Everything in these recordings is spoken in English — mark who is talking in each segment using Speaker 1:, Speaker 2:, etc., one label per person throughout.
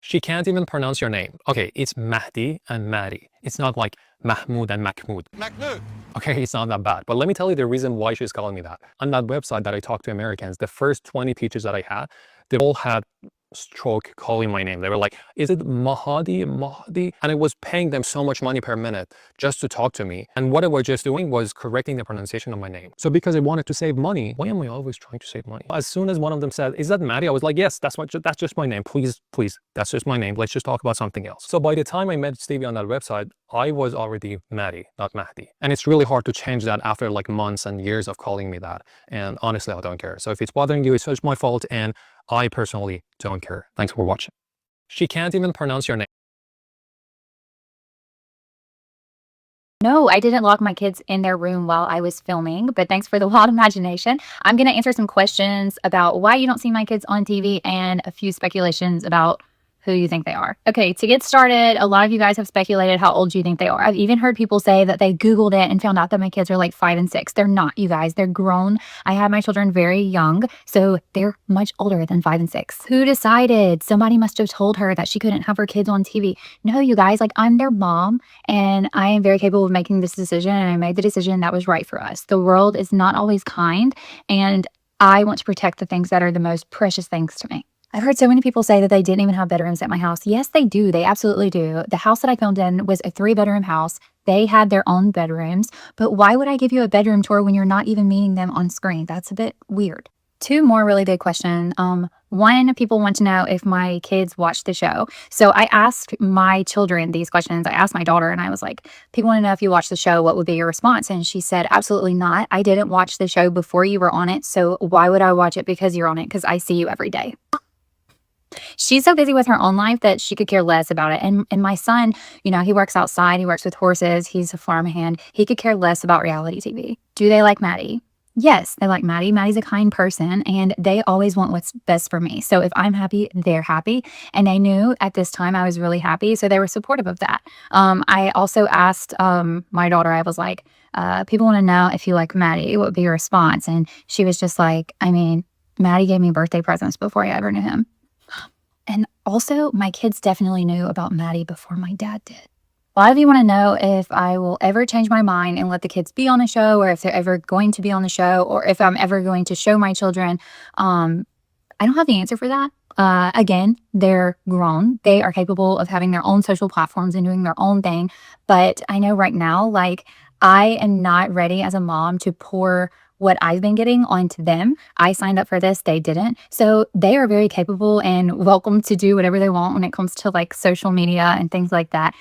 Speaker 1: She can't even pronounce your name. Okay, it's Mahdi and Maddie. It's not like Mahmoud and Mahmoud. Okay, it's not that bad. But let me tell you the reason why she's calling me that. On that website that I talked to Americans, the first 20 teachers that I had, they all had stroke calling my name. They were like, is it Mahdi, Mahdi? And I was paying them so much money per minute just to talk to me. And what I was just doing was correcting the pronunciation of my name. So because I wanted to save money, why am I always trying to save money? As soon as one of them said, is that Maddie? I was like, yes, that's just my name. Please, that's just my name. Let's just talk about something else. So by the time I met Stevie on that website, I was already Maddie, not Mahdi. And it's really hard to change that after like months and years of calling me that. And honestly, I don't care. So if it's bothering you, it's just my fault. And I personally don't care. Thanks for watching. She can't even pronounce your name.
Speaker 2: No, I didn't lock my kids in their room while I was filming, but thanks for the wild imagination. I'm going to answer some questions about why you don't see my kids on TV and a few speculations about who you think they are. Okay, to get started, a lot of you guys have speculated how old you think they are. I've even heard people say that they Googled it and found out that my kids are like 5 and 6. They're not, you guys. They're grown. I had my children very young, so they're much older than 5 and 6. Who decided? Somebody must have told her that she couldn't have her kids on TV. No, you guys, like I'm their mom and I am very capable of making this decision, and I made the decision that was right for us. The world is not always kind, and I want to protect the things that are the most precious things to me. I've heard so many people say that they didn't even have bedrooms at my house. Yes, they do. They absolutely do. The house that I filmed in was a 3-bedroom house. They had their own bedrooms. But why would I give you a bedroom tour when you're not even meeting them on screen? That's a bit weird. 2 more really big questions. One, people want to know if my kids watch the show. So I asked my children these questions. I asked my daughter and I was like, people want to know if you watch the show, what would be your response? And she said, absolutely not. I didn't watch the show before you were on it. So why would I watch it because you're on it? Because I see you every day. She's so busy with her own life that she could care less about it. And my son, you know, he works outside. He works with horses. He's a farmhand. He could care less about reality TV. Do they like Maddie? Yes, they like Maddie. Maddie's a kind person, and they always want what's best for me. So if I'm happy, they're happy. And they knew at this time I was really happy, so they were supportive of that. I also asked my daughter, I was like, people want to know if you like Maddie. What would be your response? And she was just like, I mean, Maddie gave me birthday presents before I ever knew him. And also, my kids definitely knew about Maddie before my dad did. A lot of you want to know if I will ever change my mind and let the kids be on the show, or if they're ever going to be on the show, or if I'm ever going to show my children. I don't have the answer for that. Again, they're grown. They are capable of having their own social platforms and doing their own thing. But I know right now, like, I am not ready as a mom to pour what I've been getting onto them. I signed up for this, they didn't. So they are very capable and welcome to do whatever they want when it comes to like social media and things like that.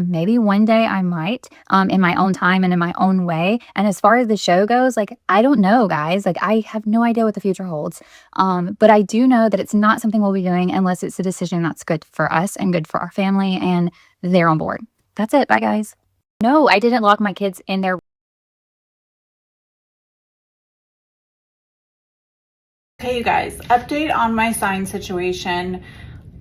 Speaker 2: Maybe one day I might, in my own time and in my own way. And as far as the show goes, like, I don't know, guys. Like, I have no idea what the future holds. But I do know that it's not something we'll be doing unless it's a decision that's good for us and good for our family, and they're on board. That's it. Bye, guys. No, I didn't lock my kids in their
Speaker 3: Hey you guys, update on my sign situation.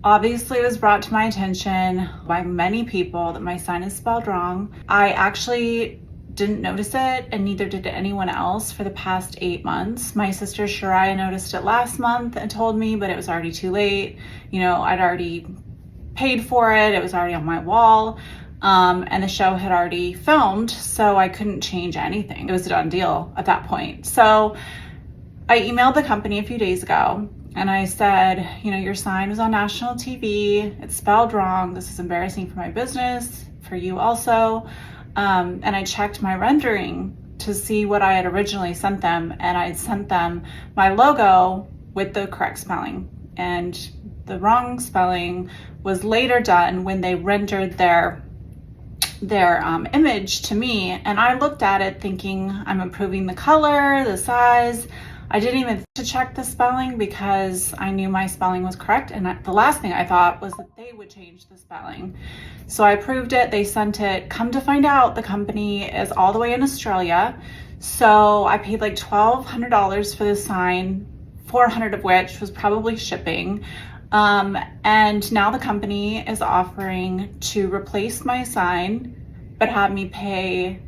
Speaker 3: Obviously it was brought to my attention by many people that my sign is spelled wrong. I actually didn't notice it, and neither did anyone else for the past 8 months. My sister Shariah noticed it last month and told me, but it was already too late. You know, I'd already paid for it. It was already on my wall. And the show had already filmed, so I couldn't change anything. It was a done deal at that point. So I emailed the company a few days ago and I said, you know, your sign was on national TV. It's spelled wrong. This is embarrassing for my business, for you also. And I checked my rendering to see what I had originally sent them. And I sent them my logo with the correct spelling. And the wrong spelling was later done when they rendered their image to me. And I looked at it thinking, I'm improving the color, the size. I didn't even to check the spelling because I knew my spelling was correct, and the last thing I thought was that they would change the spelling. So I approved it, they sent it. Come to find out, the company is all the way in Australia. So I paid like $1,200 for this sign, $400 of which was probably shipping. And now the company is offering to replace my sign, but have me pay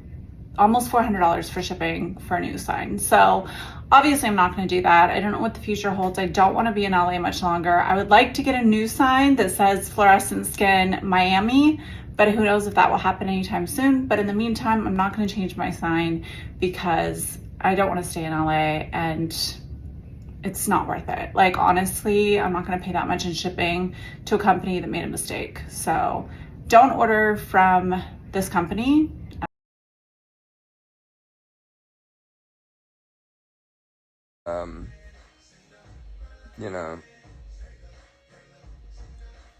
Speaker 3: almost $400 for shipping for a new sign. So Obviously, I'm not going to do that. I don't know what the future holds. I don't want to be in LA much longer. I would like to get a new sign that says Fluorescent Skin Miami, but who knows if that will happen anytime soon. But in the meantime, I'm not going to change my sign because I don't want to stay in LA and it's not worth it. Like, honestly, I'm not going to pay that much in shipping to a company that made a mistake. So don't order from this company.
Speaker 4: You know,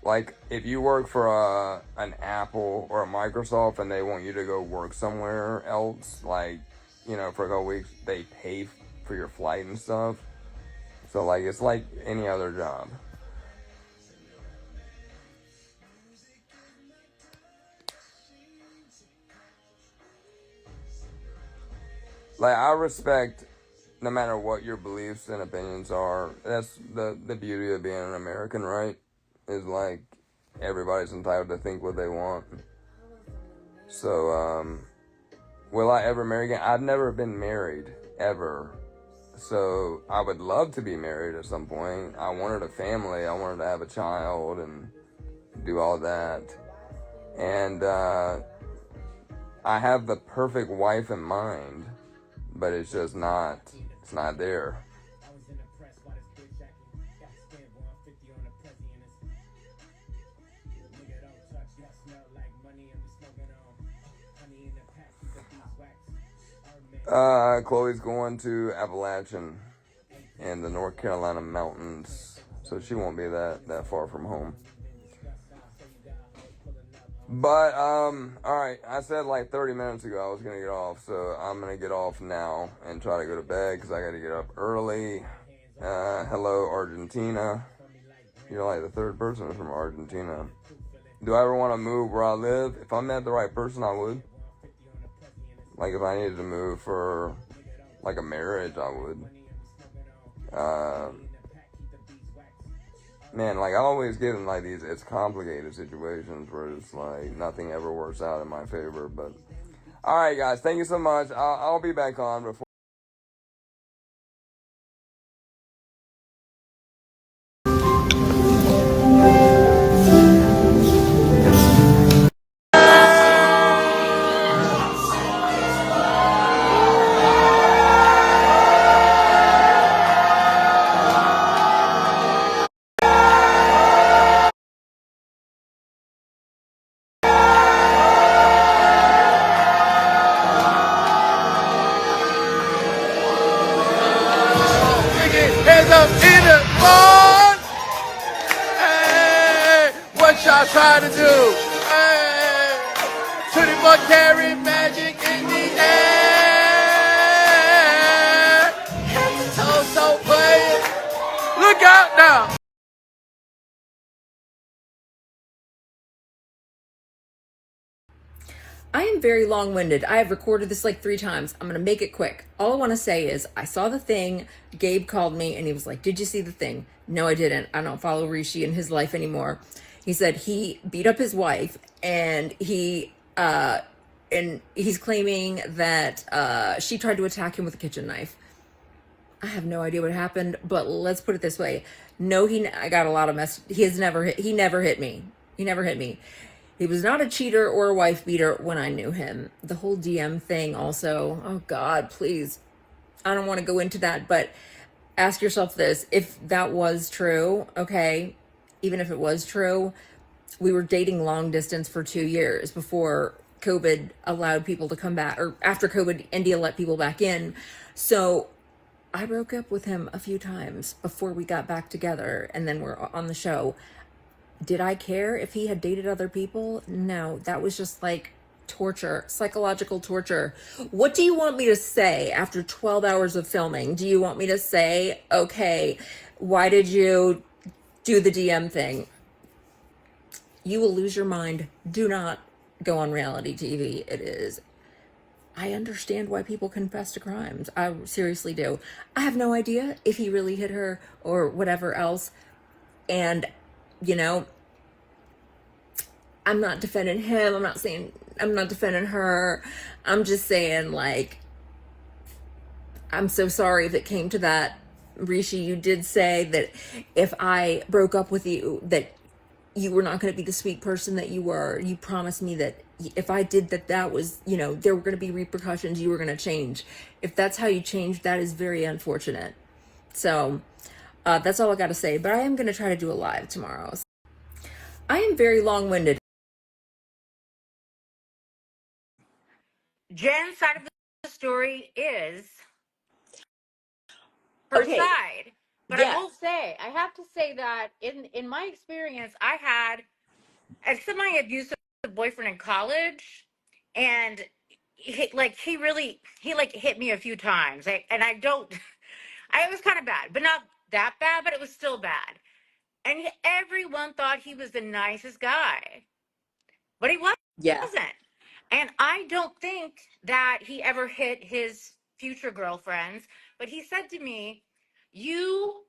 Speaker 4: like if you work for an Apple or a Microsoft and they want you to go work somewhere else, like, you know, for a couple weeks, they pay for your flight and stuff. So like it's like any other job. Like I respect no matter what your beliefs and opinions are. That's the beauty of being an American, right? Is like everybody's entitled to think what they want. So will I ever marry again? I've never been married ever. So I would love to be married at some point. I wanted a family. I wanted to have a child and do all that. And I have the perfect wife in mind, but it's just not, it's not there. Chloe's going to Appalachian in the North Carolina mountains, so she won't be that far from home. But, alright, I said like 30 minutes ago I was gonna get off, so I'm gonna get off now and try to go to bed because I gotta get up early. Hello, Argentina. You're like the third person from Argentina. Do I ever want to move where I live? If I met the right person, I would. Like if I needed to move for like a marriage, I would. Man, like I always get in like these, it's complicated situations where it's like nothing ever works out in my favor. But all right, guys, thank you so much. I'll be back on before.
Speaker 5: Hands up in the barn. Hey, what y'all trying to do? Hey, 24 karat magic in the air. Head to toe, so playing. Look out now.
Speaker 6: I am very long-winded. I have recorded this like 3 times. I'm going to make it quick. All I want to say is I saw the thing. Gabe called me and he was like, did you see the thing? No, I didn't. I don't follow Rishi in his life anymore. He said he beat up his wife and he's claiming that she tried to attack him with a kitchen knife. I have no idea what happened, but let's put it this way. No, I got a lot of he never hit me. He never hit me. He was not a cheater or a wife beater when I knew him. The whole DM thing also, oh God, please. I don't want to go into that, but ask yourself this. If that was true, okay, even if it was true, we were dating long distance for 2 years before COVID allowed people to come back, or after COVID, India let people back in. So I broke up with him a few times before we got back together, and then we're on the show. Did I care if he had dated other people? No, that was just like torture, psychological torture. What do you want me to say after 12 hours of filming? Do you want me to say, okay, why did you do the DM thing? You will lose your mind. Do not go on reality TV. I understand why people confess to crimes. I seriously do. I have no idea if he really hit her or whatever else. And you know, I'm not defending him. I'm not defending her. I'm just saying, like, I'm so sorry if it came to that. Rishi, you did say that if I broke up with you, that you were not going to be the sweet person that you were. You promised me that if I did that, that was, you know, there were going to be repercussions. You were going to change. If that's how you changed, that is very unfortunate. So that's all I got to say. But I am going to try to do a live tomorrow. I am very long-winded.
Speaker 7: Jen's side of the story is her
Speaker 6: Okay.
Speaker 7: side. But
Speaker 6: Yeah.
Speaker 7: I will say, I have to say that in my experience, I had a semi-abusive boyfriend in college, and he really hit me a few times. And I don't, I was kind of bad, but not that bad, but it was still bad. And everyone thought he was the nicest guy, but he wasn't.
Speaker 6: Yeah.
Speaker 7: And I don't think that he ever hit his future girlfriends, but he said to me, "You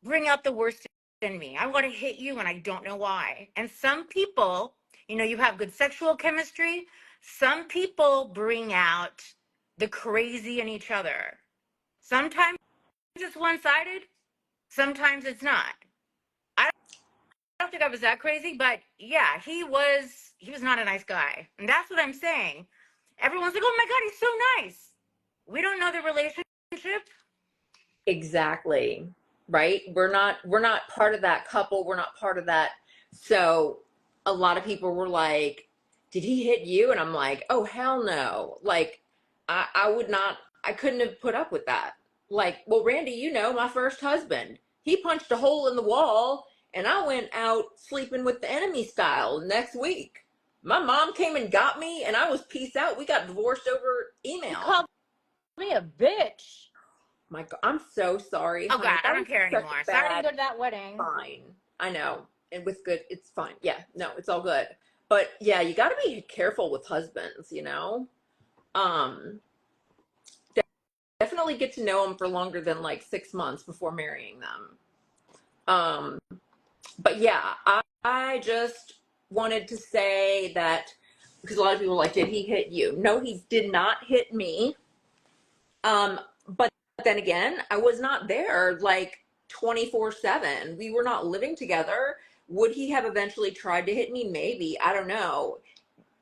Speaker 7: bring out the worst in me. I want to hit you and I don't know why." And some people, you know, you have good sexual chemistry. Some people bring out the crazy in each other. Sometimes it's one-sided, sometimes it's not. I don't think I was that crazy, but yeah, he was not a nice guy. And that's what I'm saying. Everyone's like, "Oh my God, he's so nice." We don't know the relationship.
Speaker 6: Exactly. Right? We're not part of that couple. We're not part of that. So a lot of people were like, "Did he hit you?" And I'm like, "Oh hell no." Like I would not, I couldn't have put up with that. Like, well, Randy, you know, my first husband, he punched a hole in the wall and I went out sleeping with the enemy style next week. My mom came and got me and I was peace out. We got divorced over email.
Speaker 7: He called me a bitch.
Speaker 6: My God, I'm so sorry,
Speaker 7: Oh
Speaker 6: honey.
Speaker 7: God, I
Speaker 6: That
Speaker 7: don't
Speaker 6: was
Speaker 7: care
Speaker 6: such
Speaker 7: anymore.
Speaker 6: a
Speaker 7: Sorry I didn't
Speaker 6: bad.
Speaker 7: go to that wedding.
Speaker 6: Fine. I know. And with good, it's fine. Yeah, no, it's all good. But yeah, you got to be careful with husbands, you know? Um, Definitely get to know them for longer than like 6 months before marrying them. Um, but yeah, I just wanted to say that because a lot of people are like, did he hit you? No, he did not hit me. But then again, I was not there like 24/7. We were not living together. Would he have eventually tried to hit me? Maybe. I don't know.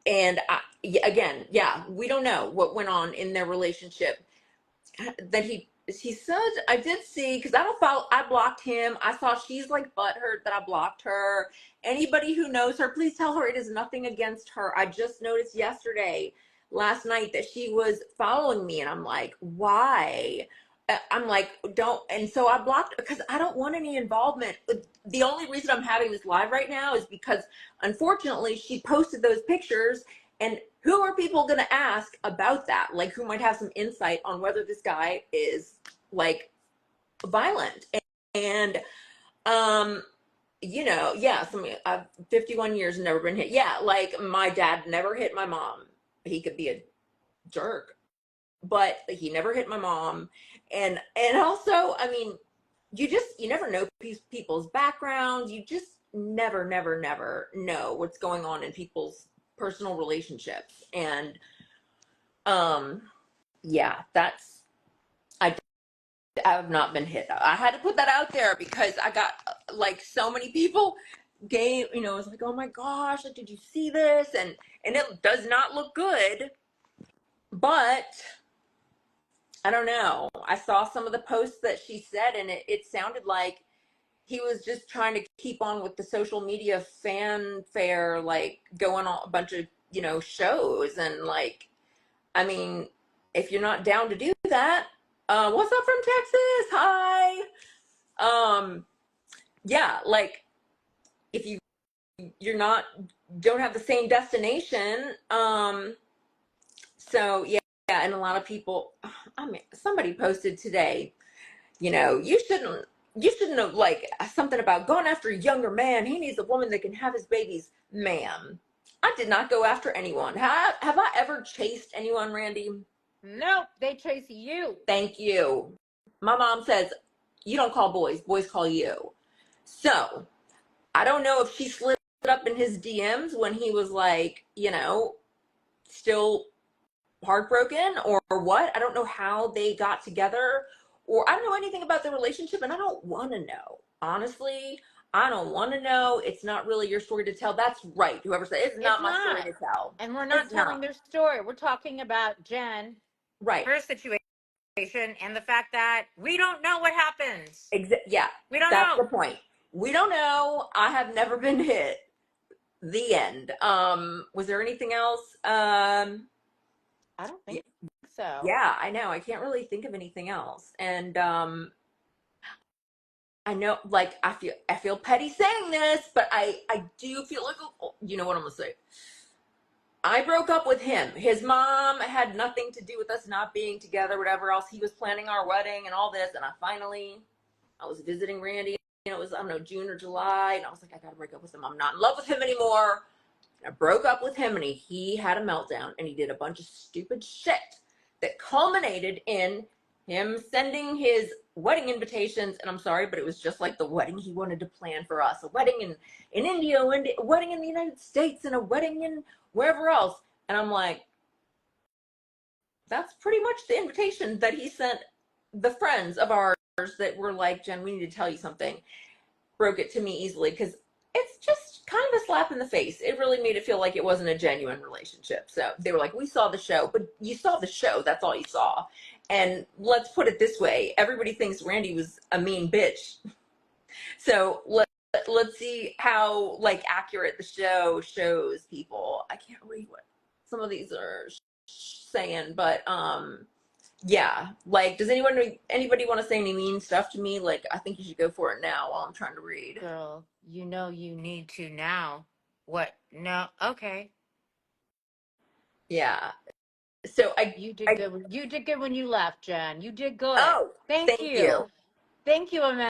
Speaker 6: And again, yeah, we don't know what went on in their relationship. That he said, I did see, because I don't follow, I blocked him. I saw she's like butthurt that I blocked her. Anybody who knows her, please tell her it is nothing against her. I just noticed last night, that she was following me, and I'm like, why? I'm like, don't. And so I blocked because I don't want any involvement. The only reason I'm having this live right now is because unfortunately she posted those pictures, and who are people going to ask about that? Like, who might have some insight on whether this guy is like violent? And you know, yeah, I've 51 years and never been hit. Yeah, like my dad never hit my mom. He could be a jerk, but he never hit my mom. And also, I mean, you never know people's backgrounds. You just never know what's going on in people's personal relationships. And yeah, I have not been hit. I had to put that out there because I got like so many people you know, it's like, oh my gosh, like, did you see this? And it does not look good. But I don't know. I saw some of the posts that she said, and it sounded like he was just trying to keep on with the social media fanfare, like going on a bunch of, you know, shows. And like, I mean, if you're not down to do that, what's up from Texas? Hi. Yeah, like if you're not, don't have the same destination. So yeah, and a lot of people, I mean, somebody posted today, you know, you shouldn't have, like, something about going after a younger man. He needs a woman that can have his babies. Ma'am, I did not go after anyone. Have I ever chased anyone, Randy?
Speaker 7: Nope, they chase you.
Speaker 6: Thank you. My mom says, you don't call boys call you. So I don't know if she slid up in his DMs when he was like, you know, still heartbroken or what. I don't know how they got together, or I don't know anything about the relationship, and I don't want to know. Honestly, I don't want to know. It's not really your story to tell. That's right. Whoever said it's
Speaker 7: It's
Speaker 6: not my story
Speaker 7: not.
Speaker 6: to tell.
Speaker 7: And we're not
Speaker 6: It's
Speaker 7: telling
Speaker 6: not.
Speaker 7: their story. We're talking about Jen,
Speaker 6: Right.
Speaker 7: her situation, and the fact that we don't know what happens.
Speaker 6: Yeah,
Speaker 7: We don't
Speaker 6: that's the
Speaker 7: know.
Speaker 6: point. We don't know. I have never been hit. The end. Was there anything else?
Speaker 7: I don't think so.
Speaker 6: Yeah, I know. I can't really think of anything else. And I know, like, I feel petty saying this, but I do feel like, oh, you know what I'm gonna say. I broke up with him. His mom had nothing to do with us not being together, whatever else. He was planning our wedding and all this, and I was visiting Randy, and it was, I don't know, June or July, and I was like, I gotta break up with him. I'm not in love with him anymore. I broke up with him, and he had a meltdown, and he did a bunch of stupid shit that culminated in him sending his wedding invitations. And I'm sorry, but it was just like the wedding he wanted to plan for us, a wedding in India, a wedding in the United States, and a wedding in wherever else. And I'm like, that's pretty much the invitation that he sent the friends of ours that were like, Jen, we need to tell you something. Broke it to me easily, because it's just kind of a slap in the face. It really made it feel like it wasn't a genuine relationship. So they were like, we saw the show, but you saw the show. That's all you saw. And let's put it this way. Everybody thinks Randy was a mean bitch. So let's see how like accurate the show shows people. I can't read what some of these are saying, but yeah, like, does anybody want to say any mean stuff to me? Like, I think you should go for it now while I'm trying to read.
Speaker 7: Girl, you know you need to now. What? No. Okay.
Speaker 6: Yeah. So
Speaker 7: You did good. You did good when you left, Jen. You did good.
Speaker 6: oh,
Speaker 7: Thank
Speaker 6: thank you.
Speaker 7: you. Thank you, Ahmed.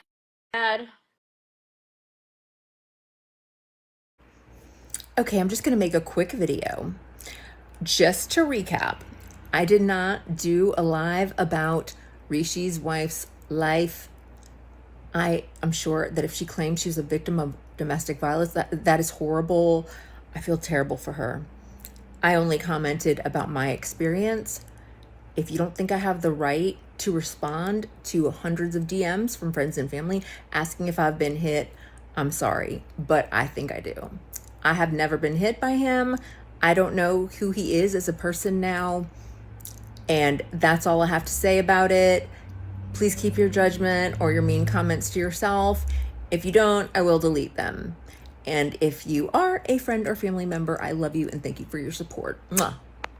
Speaker 6: Okay, I'm just going to make a quick video. Just to recap, I did not do a live about Rishi's wife's life. I'm sure that if she claims she was a victim of domestic violence, that is horrible. I feel terrible for her. I only commented about my experience. If you don't think I have the right to respond to hundreds of DMs from friends and family asking if I've been hit, I'm sorry, but I think I do. I have never been hit by him. I don't know who he is as a person now. And that's all I have to say about it. Please keep your judgment or your mean comments to yourself. If you don't, I will delete them. And if you are a friend or family member, I love you and thank you for your support. Mwah.